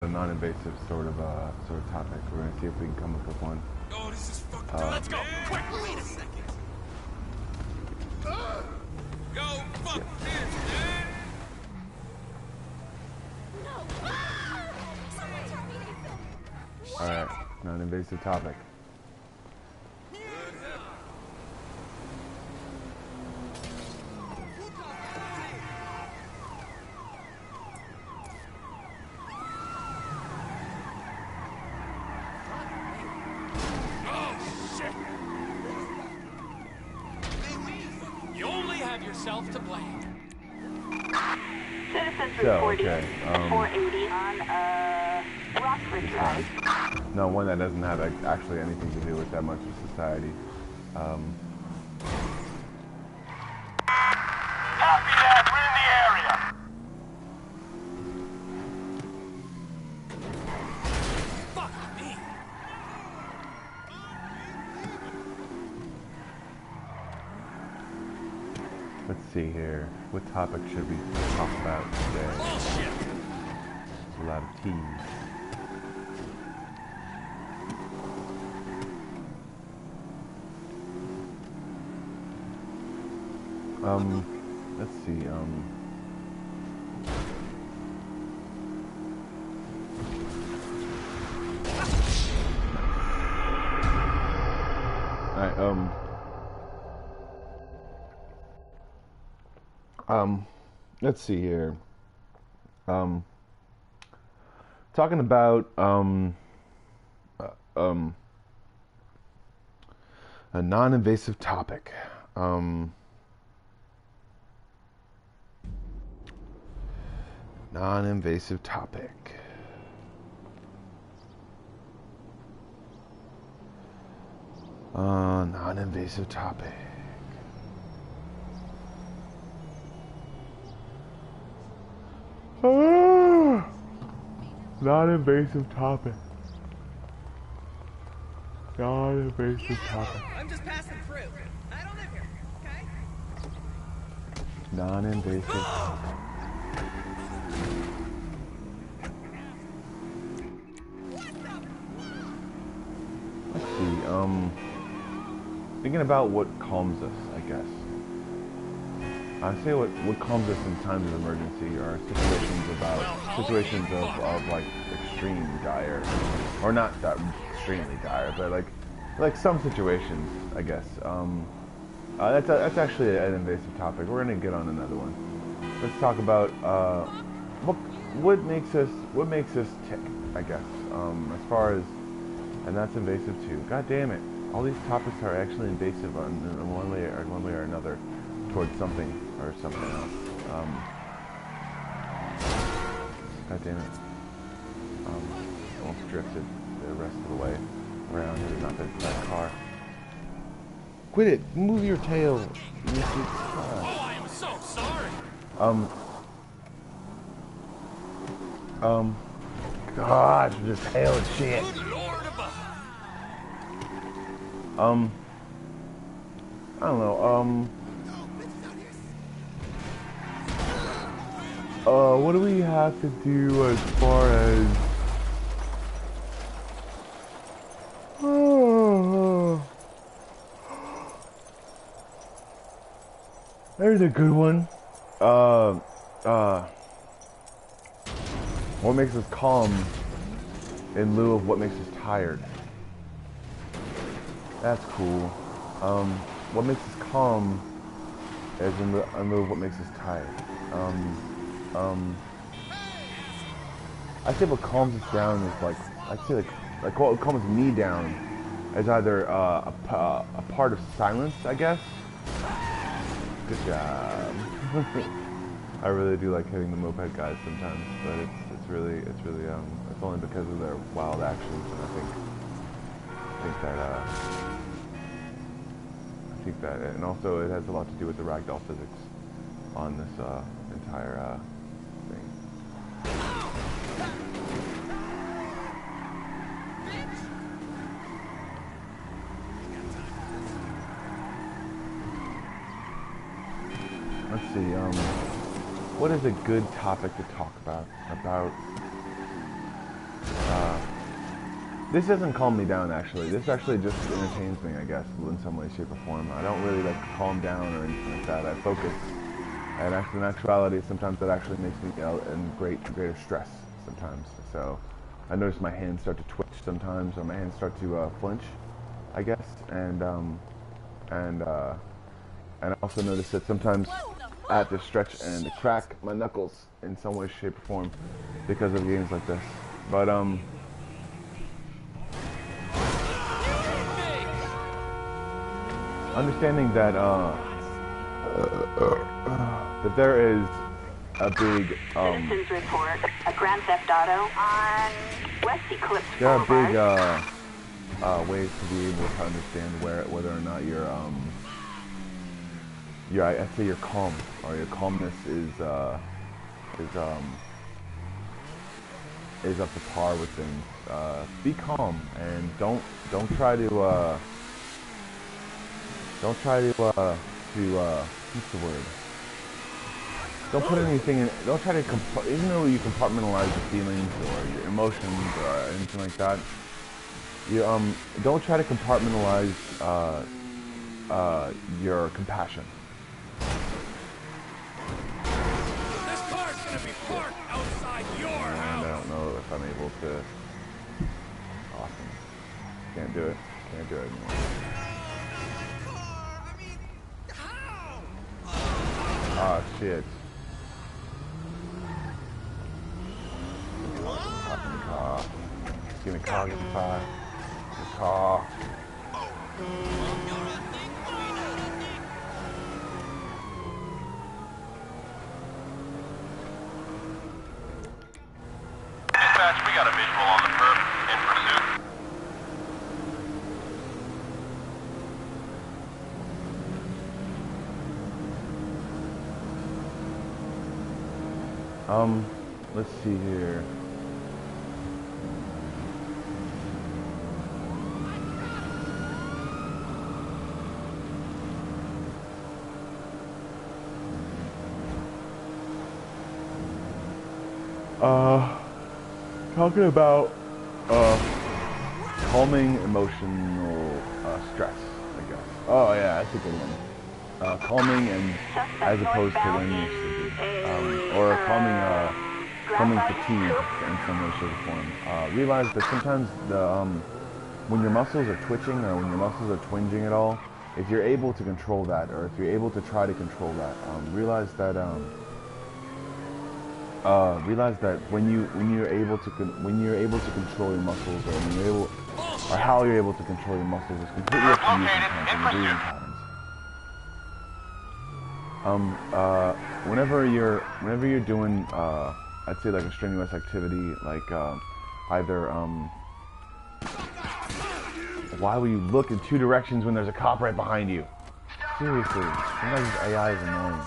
A non-invasive sort of topic. We're gonna see if we can come up with one. Oh, this is fucked up. Let's go! Quick! Wait a second! Go fuck this, man! No! Someone tell me they filmed. Alright, non-invasive topic. Yourself to blame. Citizens So, reporting okay, 480 on Rockford Drive. No, one that doesn't have actually anything to do with that much of society. Copy that, we're in the area. Fuck me. Let's see here. What topic should we talk about today? Bullshit. There's a lot of T's. Let's see, alright, let's see here. Talking about, a non-invasive topic. Non-invasive topic. Non-invasive topic. Non-invasive topic. Non-invasive topic. I'm just passing through. I don't live here, okay? Non-invasive topic. Let's see, thinking about what calms us, I guess. I say what calms us in times of emergency are situations of like extreme dire, or not that extremely dire, but like some situations, I guess. That's actually an invasive topic. We're gonna get on another one. Let's talk about what makes us tick, I guess. As far as, and that's invasive too. God damn it! All these topics are actually invasive in one way or another towards something or something else. God damn it! Almost drifted the rest of the way around here. Not that car. Quit it! Move your tail. Oh, I am so sorry. God, this tail is shit. Good Lord above. I don't know, what do we have to do as far as... There's a good one. What makes us calm in lieu of what makes us tired? That's cool. What makes us calm is in lieu of what makes us tired. I say what calms us down is like what calms me down is either a part of silence, I guess. Good job. I really do like hitting the moped guys sometimes, but it's really it's only because of their wild actions, and I think that, and also it has a lot to do with the ragdoll physics on this entire thing. Let's see, what is a good topic to talk about This doesn't calm me down, actually. This actually just entertains me, I guess, in some way, shape, or form. I don't really, like, calm down or anything like that. I focus. And actually, in actuality, sometimes that actually makes me in greater stress sometimes. So, I notice my hands start to twitch sometimes, or my hands start to flinch, I guess. And I also notice that sometimes I have to stretch and crack my knuckles in some way, shape, or form because of games like this. But, understanding that that there is a big Citizens report a Grand Theft Auto on West Eclipse there are Boulevard. big ways to be able to understand whether or not I'd say you're calm, or your calmness is up to par with things. Be calm and don't try to what's the word? Don't put anything in. Don't try to even though you compartmentalize your feelings or your emotions or anything like that. You don't try to compartmentalize your compassion. This car's gonna be parked outside your And house. I don't know if I'm able to. Awesome. Can't do it. Can't do it anymore. Oh shit. Give me a car, get the fire. The car. Dispatch, we got a visual on the perp in pursuit. Let's see here. Talking about calming emotional stress, I guess. Oh yeah, that's a good one. Calming and as opposed to when you're sleeping, or calming fatigue in some way, shape, or form. Realize that sometimes when your muscles are twitching or when your muscles are twinging at all, if you're able to control that, or if you're able to try to control that, realize that when you're able to control your muscles, or when you're able, or how you're able to control your muscles is completely up to you sometimes in your breathing patterns. Whenever you're doing, I'd say like a strenuous activity, like either why will you look in two directions when there's a cop right behind you? Seriously, sometimes this AI is annoying.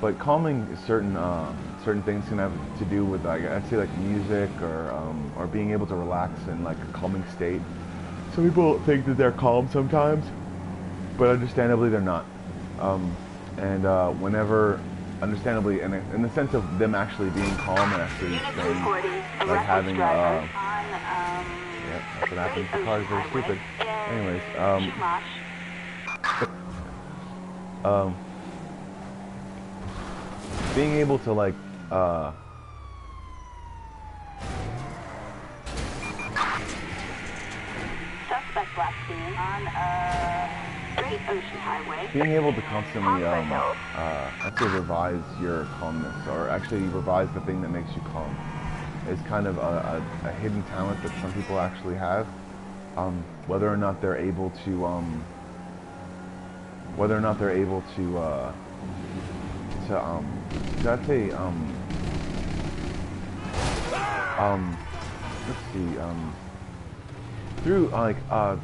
But calming certain things can have to do with, like, I'd say, like music or being able to relax in like a calming state. Some people think that they're calm sometimes, but understandably they're not. Whenever, understandably, in the sense of them actually being calm and actually staying, like having yeah, that's what happens. The car is very stupid. Anyways, being able to like Suspect last seen on Great Ocean Highway. being able to constantly I'd say revise your calmness, or actually revise the thing that makes you calm, is kind of a hidden talent that some people actually have. Whether or not they're able to I'd say let's see, through like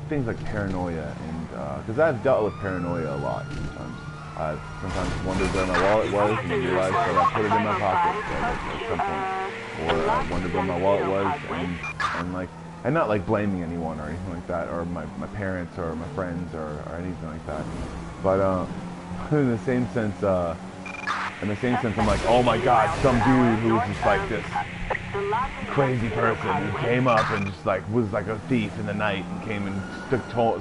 things like paranoia, and because I've dealt with paranoia a lot sometimes, I sometimes wondered where my wallet was and realized that I put it in my pocket at some point. Or I wondered where my wallet was and like, and not like blaming anyone or anything like that, or my parents or my friends or anything like that. But in the same sense, I'm like, oh my God, some dude who was just like this crazy person who came up and just like was like a thief in the night and came and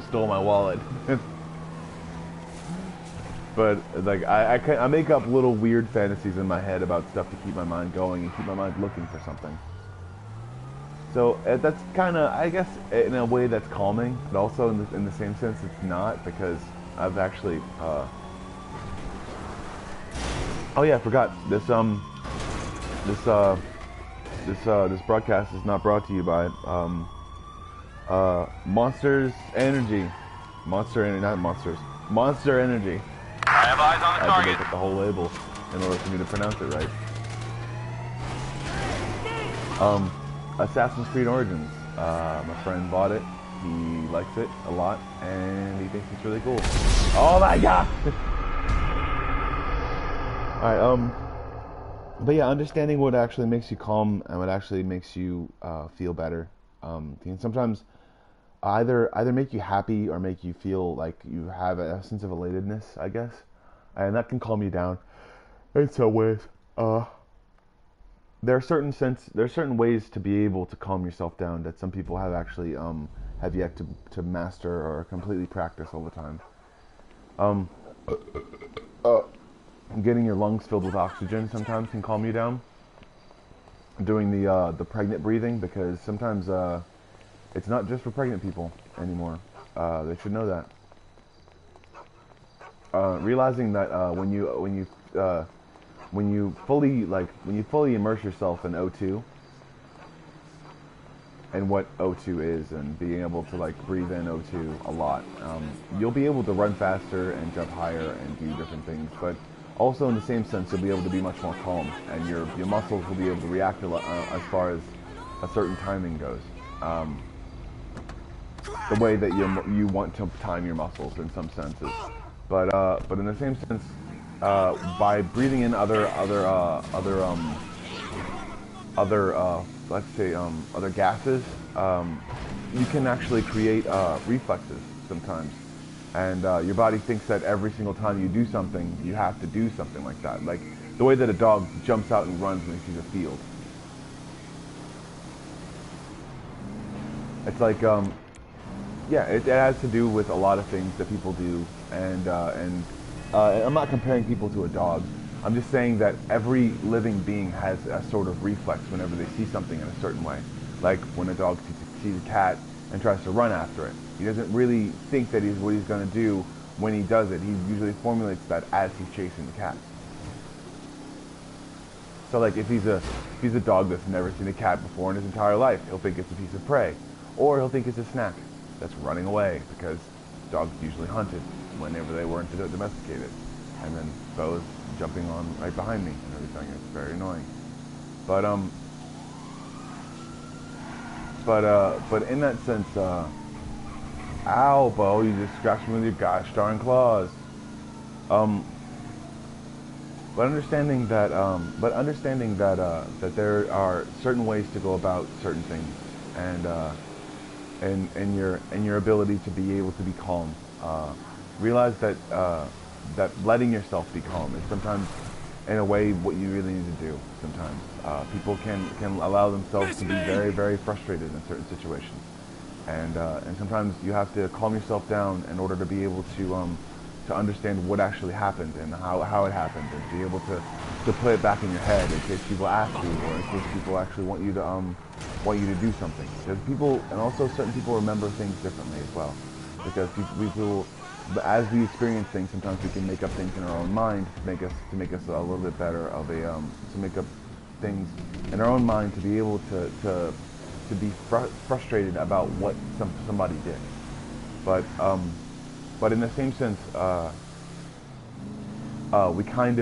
stole my wallet. But like I make up little weird fantasies in my head about stuff to keep my mind going and keep my mind looking for something. So that's kind of, I guess, in a way that's calming, but also in the same sense it's not, because I've actually oh yeah, I forgot this this broadcast is not brought to you by Monster Energy. Monster Energy. I have eyes on the I had to target. look at the whole label in order for me to pronounce it right. Assassin's Creed Origins. My friend bought it. He likes it a lot, and he thinks it's really cool. Oh my God! Alright, but yeah, understanding what actually makes you calm and what actually makes you feel better can sometimes either make you happy or make you feel like you have a sense of elatedness, I guess, and that can calm you down in some ways. There are certain ways to be able to calm yourself down that some people have actually have yet to master or completely practice all the time. Getting your lungs filled with oxygen sometimes can calm you down. Doing the pregnant breathing, because sometimes it's not just for pregnant people anymore. They should know that. Realizing that when you fully immerse yourself in O2 and what O2 is, and being able to like breathe in O2 a lot, you'll be able to run faster and jump higher and do different things. But also in the same sense, you'll be able to be much more calm, and your muscles will be able to react as far as a certain timing goes. The way that you want to time your muscles in some senses, but in the same sense, by breathing in other let's say other gases, you can actually create reflexes sometimes, and your body thinks that every single time you do something, you have to do something like that, like the way that a dog jumps out and runs when he sees a field. It's like yeah, it has to do with a lot of things that people do, and I'm not comparing people to a dog. I'm just saying that every living being has a sort of reflex whenever they see something in a certain way. Like when a dog sees a cat and tries to run after it. He doesn't really think that what he's going to do when he does it. He usually formulates that as he's chasing the cat. So like if he's a dog that's never seen a cat before in his entire life, he'll think it's a piece of prey. Or he'll think it's a snack that's running away, because dogs usually hunted whenever they weren't domesticated. And then Bo's jumping on right behind me and everything. It's very annoying. But in that sense, ow, Bo, you just scratched me with your gosh darn claws. But understanding that that there are certain ways to go about certain things, and your ability to be able to be calm. Realize that that letting yourself be calm is sometimes, in a way, what you really need to do. Sometimes people can allow themselves to be very, very frustrated in certain situations, and sometimes you have to calm yourself down in order to be able to understand what actually happened and how it happened, and be able to play it back in your head in case people ask you, or in case people actually want you to do something. Because people, and also certain people, remember things differently as well. Because people, as we experience things, sometimes we can make up things in our own mind to make us a little bit better of a to make up things in our own mind to be able to be frustrated about what somebody did. But in the same sense, we kind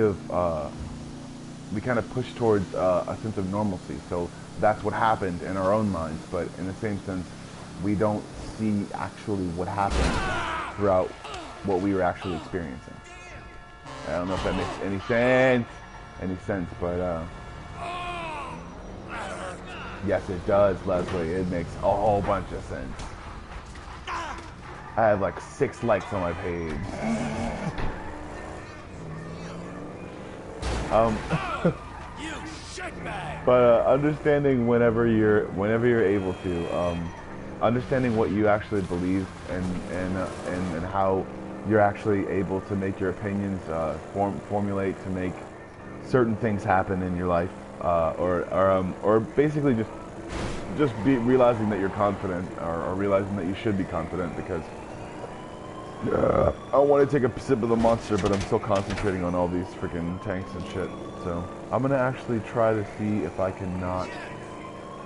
of push towards a sense of normalcy. So that's what happened in our own minds. But in the same sense, we don't see actually what happened throughout what we were actually experiencing. I don't know if that makes any sense. But yes, it does, Leslie. It makes a whole bunch of sense. I have like 6 likes on my page. You shitbag! But understanding whenever you're able to, understanding what you actually believe and how you're actually able to make your opinions formulate to make certain things happen in your life, or basically just realizing that you're confident, or realizing that you should be confident, because I want to take a sip of the monster, but I'm still concentrating on all these freaking tanks and shit. So I'm gonna actually try to see if I can not.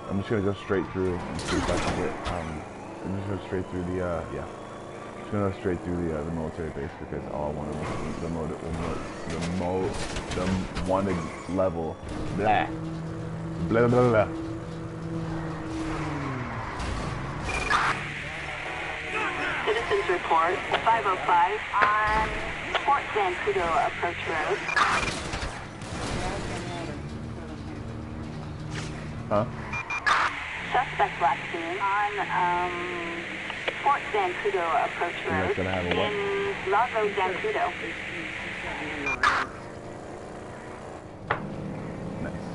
I'm just gonna go straight through and see if I can get. I'm just gonna straight through the yeah. Just gonna go straight through the military base, because all I wanted was the wanted level. Blah blah blah blah. Citizens report 505 on Fort Zancudo Approach Road. Huh? Suspect last seen on Fort Zancudo Approach Road gonna have a what? in Lago Zancudo. Nice.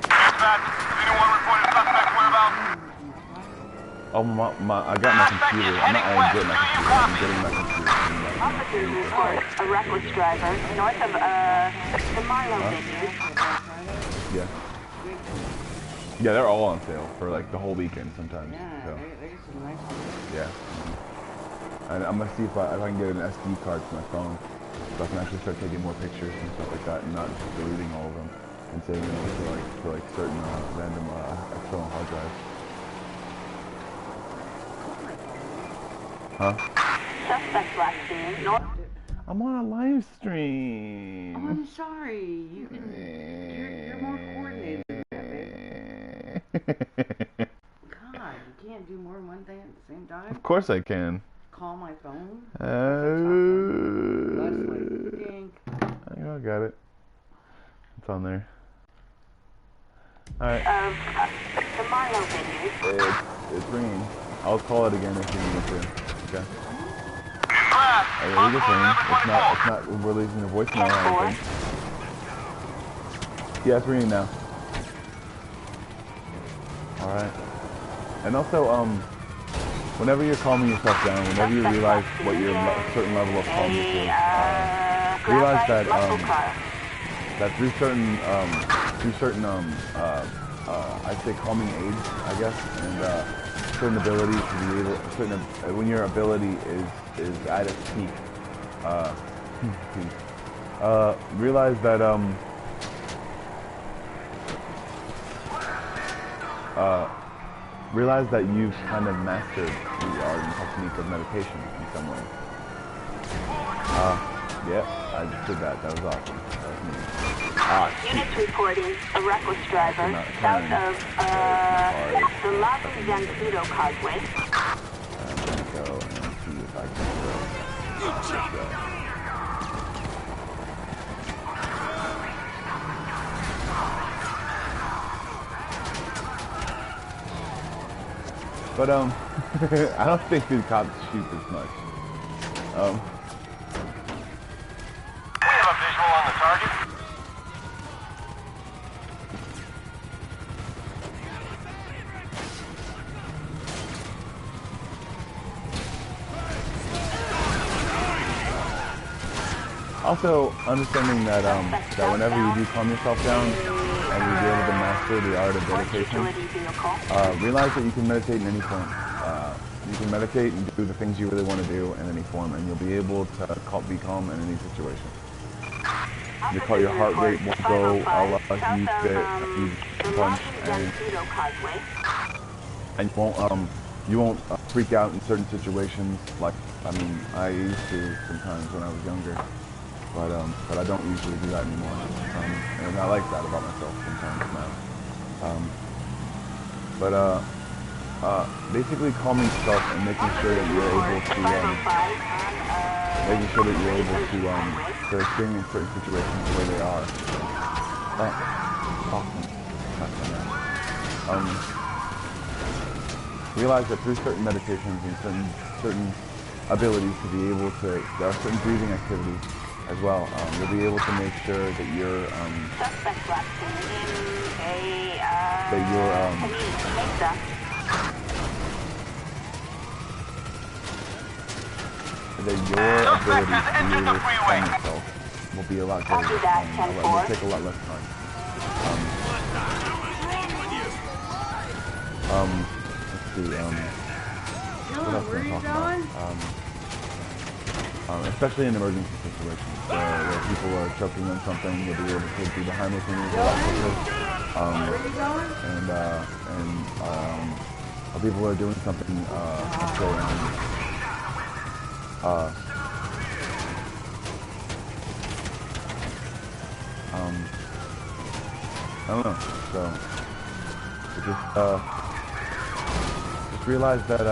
Dispatch, anyone reported suspect whereabouts? Oh I got my computer. I'm not getting my computer. I'm getting my computer. Officers report a reckless driver north of the Marlowe venue. Yeah. Yeah, they're all on sale for like the whole weekend sometimes. So. Yeah. And I'm gonna see if I can get an SD card for my phone, so I can actually start taking more pictures and stuff like that, and not just deleting all of them and saving them for like certain random external hard drives. Huh? Suspect last seen north. I'm on a live stream. Oh, I'm sorry. You're more coordinated than that, babe. God, you can't do more than one thing at the same time? Of course I can. Call my phone? Leslie, dink. I got it. It's on there. Alright. The Marlowe venue. It's ringing. I'll call it again if you need to. Okay. Dispatch, Oh, yeah, it's not releasing the voicemail or anything. Yeah, it's ringing now. Alright. And also, whenever you're calming yourself down, whenever you realize what your certain level of calmness is, realize that that through certain I'd say calming aids, I guess, and certain ability to be able, when your ability is at its peak, realize that realize that you've kind of mastered the art and technique of meditation in some way. Yeah, I just did that. That was awesome. That was me. Units reporting a reckless driver south of the Lago Zancudo Causeway. I'm gonna go and see if I can go. But I don't think the cops shoot as much. We have a visual on the target. Also, understanding that that whenever you do calm yourself down and you be able to master the art of meditation, realize that you can meditate in any form. You can meditate and do the things you really want to do in any form, and you'll be able to be calm in any situation. Your heart rate won't go a huge punch, and you won't freak out in certain situations. Like, I mean, I used to sometimes when I was younger. But I don't usually do that anymore, and I like that about myself sometimes now. basically calming stuff and making sure that you're able to experience certain situations the way they are. Awesome. Realize that through certain meditations and certain abilities to be able to, there are certain breathing activities as well. You'll be able to make sure that you're that your ability to be able to calm yourself will be a lot greater. Will take a lot less time. Let's see. What else can I talk about? Especially in emergency situations where people are choking on something, you'll be able to do behind the scenes a lot quicker. And people are doing something. I don't know. So just realize that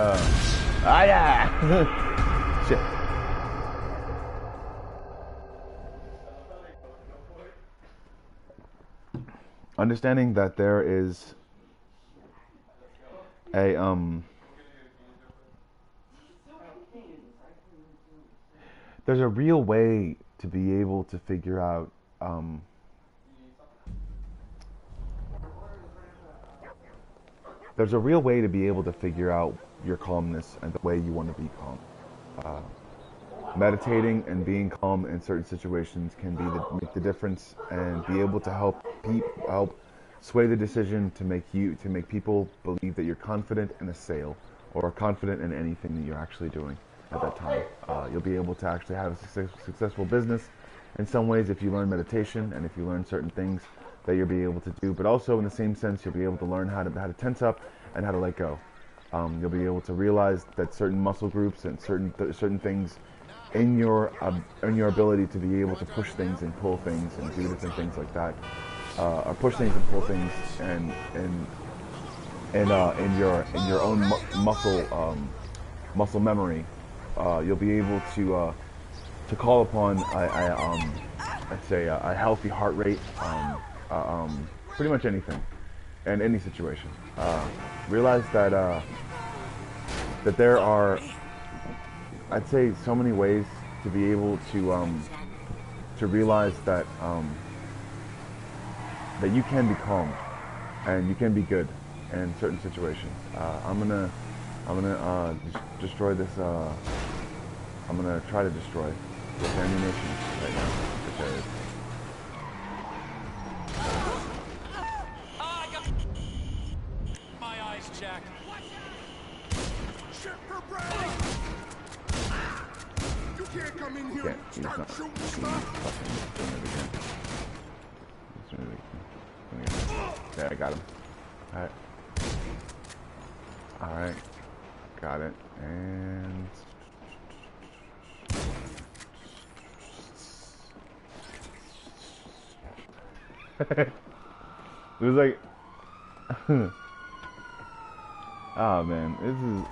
yeah. Shit. Understanding that there is a there's a real way to be able to figure out there's a real way to be able to figure out your calmness and the way you want to be calm. Meditating and being calm in certain situations can make the difference and be able to help sway the decision to make people believe that you're confident in a sale or confident in anything that you're actually doing at that time. You'll be able to actually have a successful business in some ways if you learn meditation and if you learn certain things that you'll be able to do, but also in the same sense you'll be able to learn how to tense up and how to let go. You'll be able to realize that certain muscle groups and certain things in your ability to be able to push things and pull things and do different things like that, or push things and pull things and in your own muscle memory, you'll be able to call upon I'd say a healthy heart rate, pretty much anything in any situation. Realize that that there are, I'd say, so many ways to be able to realize that that you can be calm and you can be good in certain situations. I'm gonna destroy this. I'm gonna try to destroy this ammunition right now. Because My eyes, Jack. Shit for Brad! You can't come in here and start shooting stuff! Yeah, I got him. Alright. Got it. And it was like oh man, this is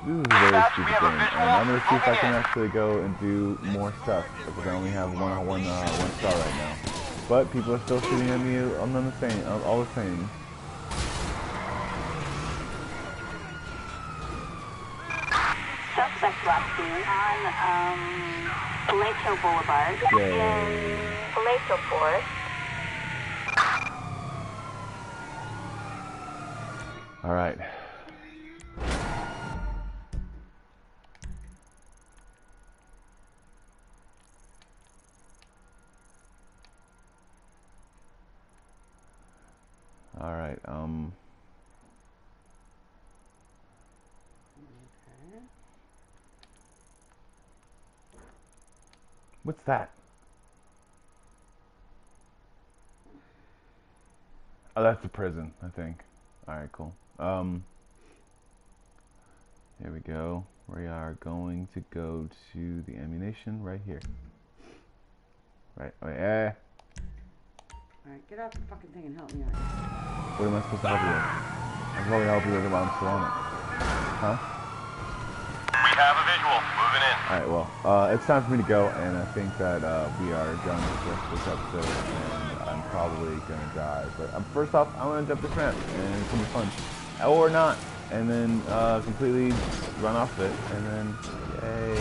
a very stupid game, and I'm gonna see if I can actually go and do more stuff because I only have one star right now. But people are still shooting at me on the same, all the same. Suspect last seen on Paleto Boulevard in Paleto Forest. All right. All right. What's that? Oh, that's the prison, I think. All right, cool. Here we go. We are going to go to the ammunition right here. Right. Oh, yeah. Alright, get off the fucking thing and help me out. What am I supposed to help you with? I'm probably help you with it while I'm still on it. Huh? We have a visual. Moving in. Alright, well, it's time for me to go, and I think that we are done with this episode, and I'm probably gonna die. But first off, I want to jump this ramp, and it's gonna be fun. Or not, and then completely run off it, and then, yay.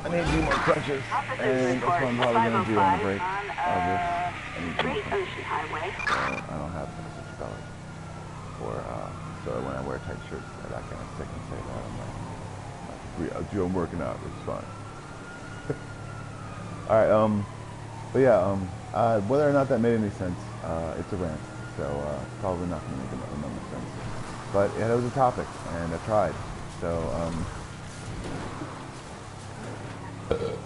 I need to do more crunches, and that's what I'm probably going to do on the break of this. I need to do Great some, Ocean Highway. I don't have such belly. So when I wear tight shirts, I kind of sick and say that. I'm working out, it's fine. Alright, but yeah, whether or not that made any sense, it's a rant, so it's probably not going to make a number of sense. But yeah, it was a topic, and I tried, so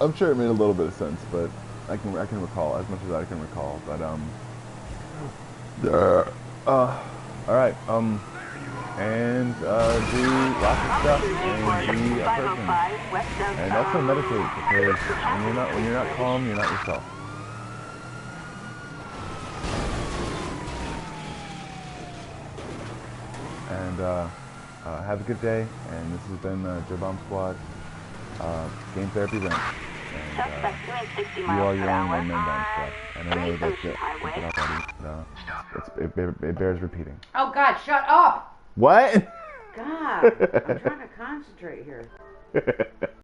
I'm sure it made a little bit of sense, but I can recall as much as I can recall. But all right, and do lots of stuff and be a person, and also meditate, because when you're not calm, you're not yourself. And have a good day. And this has been Joe Bomb Squad. Game therapy rant. And you are your own one-man bomb squad. And I know that's it. It bears repeating. Oh God, shut up! What? God, I'm trying to concentrate here.